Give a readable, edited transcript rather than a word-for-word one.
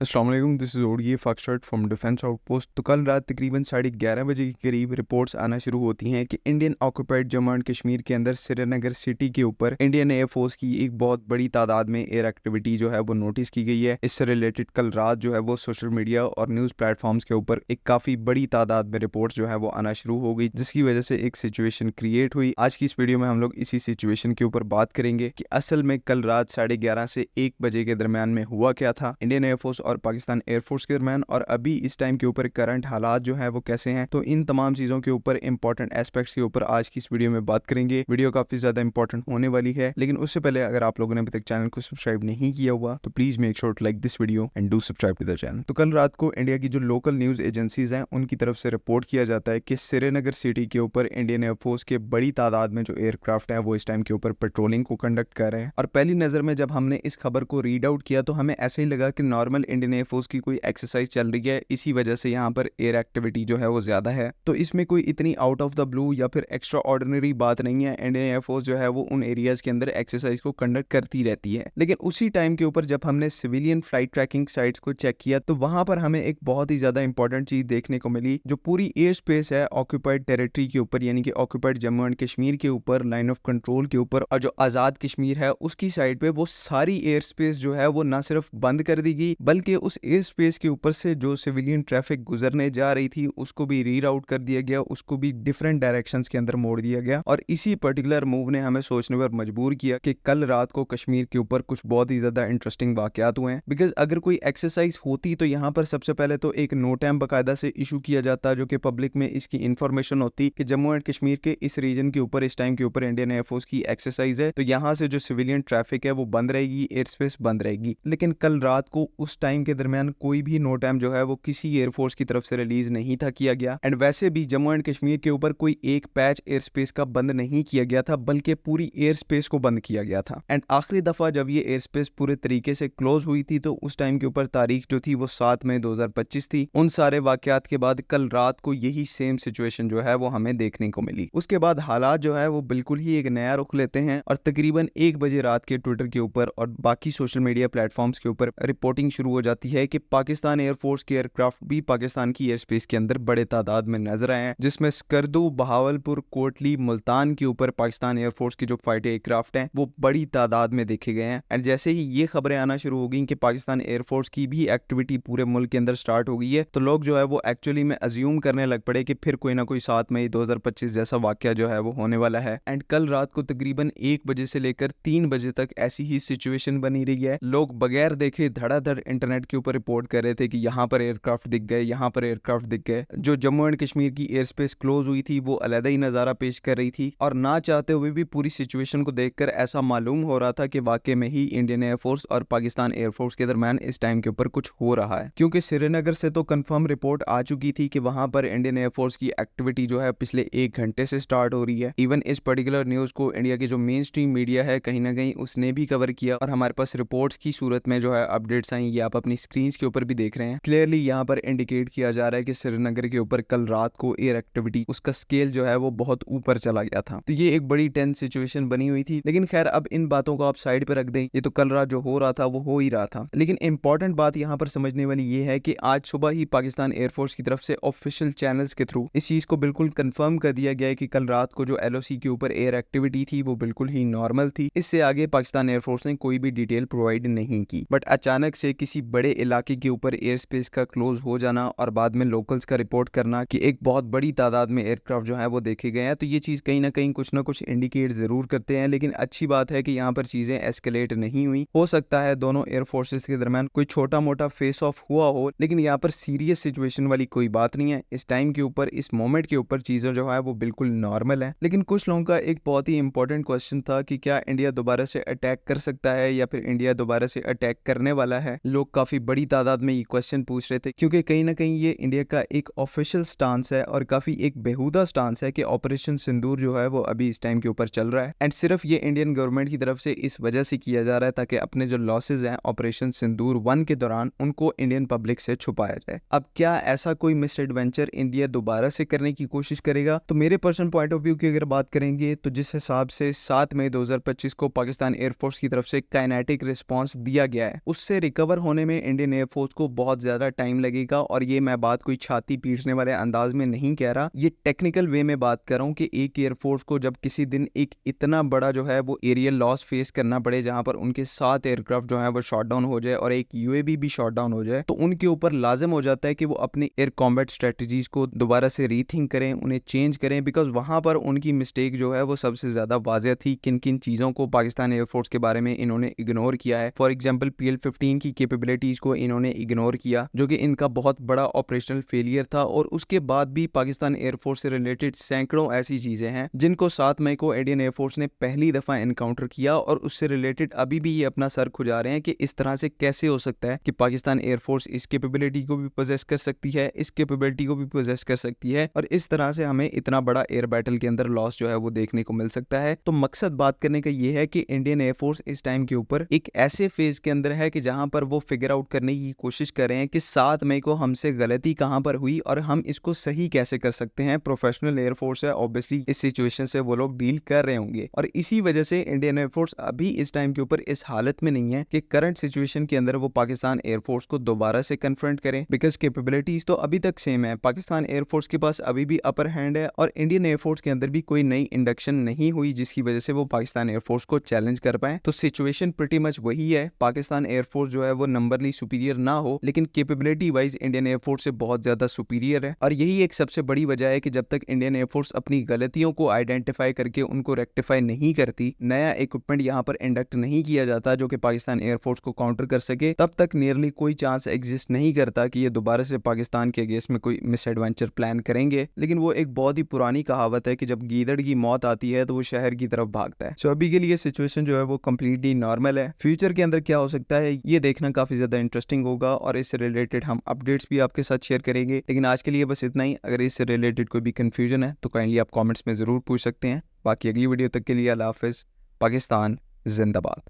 अस्सलाम वालेकुम, this is ODA foxtrot from defence outpost. तो कल रात तकरीबन 11:30 बजे के करीब रिपोर्ट्स आना शुरू होती हैं कि Indian occupied Jammu and Kashmir के अंदर श्रीनगर सिटी के ऊपर इंडियन एयरफोर्स की एक बहुत बड़ी तादाद में एयर एक्टिविटी जो है वो नोटिस की गई है। इससे रिलेटेड कल रात जो है वो सोशल मीडिया और न्यूज़ प्लेटफॉर्म्स के ऊपर एक काफ़ी बड़ी तादाद में रिपोर्ट्स जो है वो आना शुरू हो गई, जिसकी वजह से एक सिचुएशन क्रिएट हुई। आज की इस वीडियो में हम लोग इसी सिचुएशन के ऊपर बात करेंगे कि असल में कल रात 11:30 से 1 बजे के दरमियान में हुआ क्या था इंडियन एयरफोर्स और पाकिस्तान एयरफोर्स के दरमियान, और अभी इस टाइम के ऊपर करंट हालात जो है वो कैसे हैं। तो इन तमाम चीजों के ऊपर इंपॉर्टेंट एस्पेक्ट्स के ऊपर आज की इस वीडियो में बात करेंगे। वीडियो काफी ज्यादा इंपॉर्टेंट होने वाली है, लेकिन उससे पहले अगर आप लोगों ने अभी तक चैनल को सब्सक्राइब नहीं किया हुआ तो please make sure to like this video and do subscribe to the channel. तो कल रात को इंडिया की जो लोकल न्यूज एजेंसीज हैं उनकी तरफ से रिपोर्ट किया जाता है कि श्रीनगर सिटी के ऊपर इंडियन एयरफोर्स के बड़ी तादाद में जो एयरक्राफ्ट है वो इस टाइम के ऊपर पेट्रोलिंग को कंडक्ट कर रहे हैं। और पहली नजर में जब हमने इस खबर को रीड आउट किया तो हमें ऐसे ही लगा कि नॉर्मल इंडियन एयरफोर्स की कोई एक्सरसाइज चल रही है, इसी वजह से यहाँ पर एयर एक्टिविटी जो है वो ज्यादा है। तो इसमें कोई इतनी आउट ऑफ द ब्लू या फिर एक्स्ट्रा ऑर्डिनरी बात नहीं है। इंडियन एयरफोर्स जो है वो उन एरियाज के अंदर एक्सरसाइज को कंडक्ट करती रहती है। लेकिन उसी टाइम के ऊपर जब हमने सिविलियन फ्लाइट ट्रैकिंग साइट्स को चेक किया तो वहां पर हमें एक बहुत ही ज्यादा इंपॉर्टेंट चीज देखने को मिली। जो पूरी एयर स्पेस है ऑक्यूपाइड टेरिटरी के ऊपर, यानी कि ऑक्यूपाइड जम्मू एंड कश्मीर के ऊपर, लाइन ऑफ कंट्रोल के ऊपर, और जो आजाद कश्मीर है उसकी साइड पे, वो सारी एयर स्पेस जो है वो ना सिर्फ बंद कर दी गई बल्कि उस एयर स्पेस के ऊपर से जो सिविलियन ट्रैफिक गुजरने जा रही थी उसको भी रीराउट कर दिया गया, उसको भी डिफरेंट डायरेक्शंस के अंदर मोड़ दिया गया। और इसी पर्टिकुलर मूव ने हमें सोचने पर मजबूर किया कि कल रात को कश्मीर के ऊपर कुछ बहुत ही ज्यादा इंटरेस्टिंग वाकयात हुए हैं। बिकॉज अगर कोई एक्सरसाइज होती तो यहाँ पर सबसे पहले तो एक नोटैम बाकायदा से इशू किया जाता जो कि पब्लिक में इसकी इंफॉर्मेशन होती कि जम्मू एंड कश्मीर के इस रीजन के ऊपर इस टाइम के ऊपर इंडियन एयरफोर्स की एक्सरसाइज है, तो यहाँ से जो सिविलियन ट्रैफिक है वो बंद रहेगी, एयर स्पेस बंद रहेगी। लेकिन कल रात को उस टाइम के दरमियान कोई भी नोटैम जो है वो किसी एयरफोर्स की तरफ से रिलीज नहीं था किया गया। एंड वैसे भी जम्मू एंड कश्मीर के ऊपर कोई एक पैच एयर स्पेस का बंद नहीं किया गया था, बल्कि पूरी एयर स्पेस को बंद किया गया था। एंड आखिरी दफा जब ये एयर स्पेस पूरे तरीके से क्लोज हुई थी तो उस टाइम के ऊपर तारीख जो थी वो 7 मई 2025 थी। उन सारे वाकयात के बाद कल रात को यही सेम सिचुएशन जो है वो हमें देखने को मिली। उसके बाद हालात जो है वो बिल्कुल ही एक नया रुख लेते हैं और तकरीबन 1 बजे रात के ट्विटर के ऊपर और बाकी सोशल मीडिया प्लेटफॉर्म्स के ऊपर रिपोर्टिंग शुरू हो जाती है कि पाकिस्तान एयरफोर्स के एयरक्राफ्ट भी पाकिस्तान की एयर स्पेस के अंदर बड़े तादाद में नजर आए हैं, जिसमें स्कर्दू, बहावलपुर, कोटली, मुल्तान के ऊपर पाकिस्तान एयरफोर्स की जो फाइटर एयरक्राफ्ट हैं वो बड़ी तादाद में देखे गए हैं। एंड जैसे ही ये खबरें आना शुरू हो गई कि पाकिस्तान एयरफोर्स की भी एक्टिविटी पूरे मुल्क के अंदर स्टार्ट हो गई है, तो लोग जो है वो एक्चुअली में अज्यूम करने लग पड़े कि फिर कोई ना कोई 7 मई 2025 जैसा वाकया जो है वो होने वाला है। एंड कल रात को तकरीबन 1 बजे से लेकर 3 बजे तक ऐसी ही सिचुएशन बनी रही है। लोग बगैर देखे धड़ाधड़ इंटरनेट के ऊपर रिपोर्ट कर रहे थे कि यहाँ पर एयरक्राफ्ट दिख गए, यहाँ पर एयरक्राफ्ट दिख गए। जो जम्मू एंड कश्मीर की एयर स्पेस क्लोज हुई थी वो अलग ही नजारा पेश कर रही थी, और ना चाहते हुए भी पूरी सिचुएशन को देखकर ऐसा मालूम हो रहा था कि वाकई में ही इंडियन एयरफोर्स और पाकिस्तान एयरफोर्स के दरमियान इस टाइम के ऊपर कुछ हो रहा है। क्योंकि श्रीनगर से तो कंफर्म रिपोर्ट आ चुकी थी कि वहां पर इंडियन एयरफोर्स की एक्टिविटी जो है पिछले 1 घंटे से स्टार्ट हो रही है। इवन इस पर्टिकुलर न्यूज को इंडिया की जो मेन स्ट्रीम मीडिया है कहीं ना कहीं उसने भी कवर किया, और हमारे पास रिपोर्ट्स की सूरत में जो है अपडेट्स आई, ये आप अपनी स्क्रीन के ऊपर भी देख रहे हैं। क्लियरली यहाँ पर इंडिकेट किया जा रहा है कि श्रीनगर के ऊपर कल रात को एयर एक्टिविटी, उसका स्केल जो है वो बहुत ऊपर चला गया था। तो ये एक बड़ी टेंस सिचुएशन बनी हुई थी। लेकिन खैर अब इन बातों को आप साइड पे रख दें, ये तो कल रात जो हो रहा था वो हो ही रहा था। लेकिन इंपॉर्टेंट बात यहाँ पर समझने वाली ये है कि आज सुबह ही पाकिस्तान एयरफोर्स की तरफ से ऑफिशियल चैनल्स के थ्रू इस चीज को बिल्कुल कंफर्म कर दिया गया है कि कल रात को जो एलओसी के ऊपर एयर एक्टिविटी थी वो बिल्कुल ही नॉर्मल थी। इससे आगे पाकिस्तान एयरफोर्स ने कोई भी डिटेल प्रोवाइड नहीं की। बट अचानक से किसी बड़े इलाके के ऊपर एयर स्पेस का क्लोज हो जाना और बाद में लोकल्स का रिपोर्ट करना कि एक बहुत बड़ी तादाद में एयरक्राफ्ट जो है वो देखे गए हैं, तो ये चीज कहीं ना कहीं कुछ ना कुछ इंडिकेट जरूर करते हैं। लेकिन अच्छी बात है कि यहाँ पर चीजें एस्केलेट नहीं हुई। हो सकता है दोनों एयरफोर्सेस के दरमियान कोई छोटा मोटा फेस ऑफ हुआ हो, लेकिन यहाँ पर सीरियस सिचुएशन वाली कोई बात नहीं है। इस टाइम के ऊपर, इस मोमेंट के ऊपर चीजें जो है वो बिल्कुल नॉर्मल है। लेकिन कुछ लोगों का एक बहुत ही इंपॉर्टेंट क्वेश्चन था कि क्या इंडिया दोबारा से अटैक कर सकता है या फिर इंडिया दोबारा से अटैक करने वाला है। लोग काफी बड़ी तादाद में ये क्वेश्चन पूछ रहे थे, क्योंकि कहीं ना कहीं ये इंडिया का एक ऑफिशियल स्टांस है और काफी एक बेहुदा स्टांस है कि ऑपरेशन सिंदूर जो है वो अभी इस टाइम के ऊपर चल रहा है। एंड सिर्फ ये इंडियन गवर्नमेंट की तरफ से इस वजह से किया जा रहा है ताकि अपने जो लॉसेज हैं ऑपरेशन सिंदूर 1 के दौरान उनको इंडियन पब्लिक से छुपाया जाए। अब क्या ऐसा कोई मिस एडवेंचर इंडिया दोबारा से करने की कोशिश करेगा? तो मेरे पर्सनल पॉइंट ऑफ व्यू की अगर बात करेंगे तो जिस हिसाब से 7 मई 2025 को पाकिस्तान एयरफोर्स की तरफ से काइनेटिक रिस्पांस दिया गया है, उससे रिकवर होने में इंडियन एयरफोर्स को बहुत ज़्यादा टाइम लगेगा, और ये मैं बात कोई छाती पीटने वाले अंदाज में नहीं कह रहा, ये टेक्निकल वे में बात कर रहा हूँ कि एक एयरफोर्स को जब किसी दिन एक इतना बड़ा जो है वो एरियल लॉस फेस करना पड़े, जहाँ पर उनके 7 एयरक्राफ्ट जो है वो शॉट डाउन हो जाए और एक यूएवी भी शॉट डाउन हो जाए, तो उनके ऊपर लाजिम हो जाता है कि वो अपनी एयर कॉम्बैट स्ट्रेटजीज को दोबारा से रीथिंक करें, उन्हें चेंज करें, बिकॉज वहां पर उनकी मिस्टेक जो है वो सबसे ज्यादा वाज़ेह थी। किन किन चीजों को पाकिस्तान एयरफोर्स के बारे में इन्होंने इग्नोर किया है। फॉर एग्जाम्पल PL-15 की कैपेबिलिटीज को इन्होंने इग्नोर किया, जो कि इनका बहुत बड़ा ऑपरेशनल फेलियर था। और उसके बाद भी पाकिस्तान एयरफोर्स से रिलेटेड सैकड़ों ऐसी चीजें हैं जिनको 7 मई को इंडियन एयरफोर्स ने पहली दफा एनकाउंटर किया, और उससे रिलेटेड अभी भी ये अपना सर खुजा रहे हैं कि इस तरह से कैसे हो सकता है कि पाकिस्तान एयरफोर्स इस कैपेबिलिटी को भी पोजेस कर सकती है, इस कैपेबिलिटी को भी पोजेस कर सकती है, और इस तरह से हमें इतना बड़ा एयर बैटल के अंदर लॉस जो है वो देखने को मिल सकता है। तो मकसद बात करने का ये है कि इंडियन एयरफोर्स इस टाइम के ऊपर एक ऐसे फेज के अंदर है कि जहां पर वो फिगर आउट करने की कोशिश कर रहे हैं कि 7 मई को हमसे गलती कहां पर हुई और हम इसको सही कैसे कर सकते हैं। प्रोफेशनल एयरफोर्स है, ऑब्वियसली इस सिचुएशन से वो लोग डील कर रहे होंगे, और इसी वजह से इंडियन एयरफोर्स अभी इस टाइम के ऊपर इस हालत में नहीं है कि करंट सिचुएशन के अंदर वो पाकिस्तान एयरफोर्स को दोबारा से कन्फ्रंट करें, बिकॉज कैपेबिलिटीज तो अभी तक सेम है। पाकिस्तान एयरफोर्स के पास अभी भी अपर हैंड है, और इंडियन एयरफोर्स के अंदर भी कोई नई इंडक्शन नहीं हुई जिसकी वजह से वो पाकिस्तान एयरफोर्स को चैलेंज कर पाए। तो सिचुएशन प्रीटी मच वही है, पाकिस्तान एयरफोर्स जो है वो नंबरली सुपीरियर ना हो, लेकिन कैपेबिलिटी वाइज इंडियन एयरफोर्स से बहुत ज्यादा सुपीरियर है। और यही एक सबसे बड़ी वजह है कि जब तक इंडियन एयरफोर्स अपनी गलतियों को आइडेंटिफाई करके उनको रेक्टिफाई नहीं करती, नया इक्विपमेंट यहाँ पर इंडक्ट नहीं किया जाता जो कि पाकिस्तान एयरफोर्स को काउंटर कर सके, तब तक नियरली कोई चांस एग्जिस्ट नहीं करता कि ये दोबारा से पाकिस्तान के अगेंस्ट में कोई मिस एडवेंचर प्लान करेंगे। लेकिन वो एक बहुत ही पुरानी कहावत है कि जब गीदड़ की मौत आती है तो वो शहर की तरफ भागता है। सो अभी के लिए सिचुएशन जो है वो कंप्लीटली नॉर्मल है। फ्यूचर के अंदर क्या हो सकता है ये देखना काफी ज्यादा इंटरेस्टिंग होगा, और इससे रिलेटेड हम अपडेट्स भी आपके साथ शेयर करेंगे। लेकिन आज के लिए बस इतना ही। अगर इससे रिलेटेड कोई भी कंफ्यूजन है तो काइंडली आप कमेंट्स में जरूर पूछ सकते हैं। बाकी अगली वीडियो तक के लिए अल्लाह हाफिज। पाकिस्तान जिंदाबाद।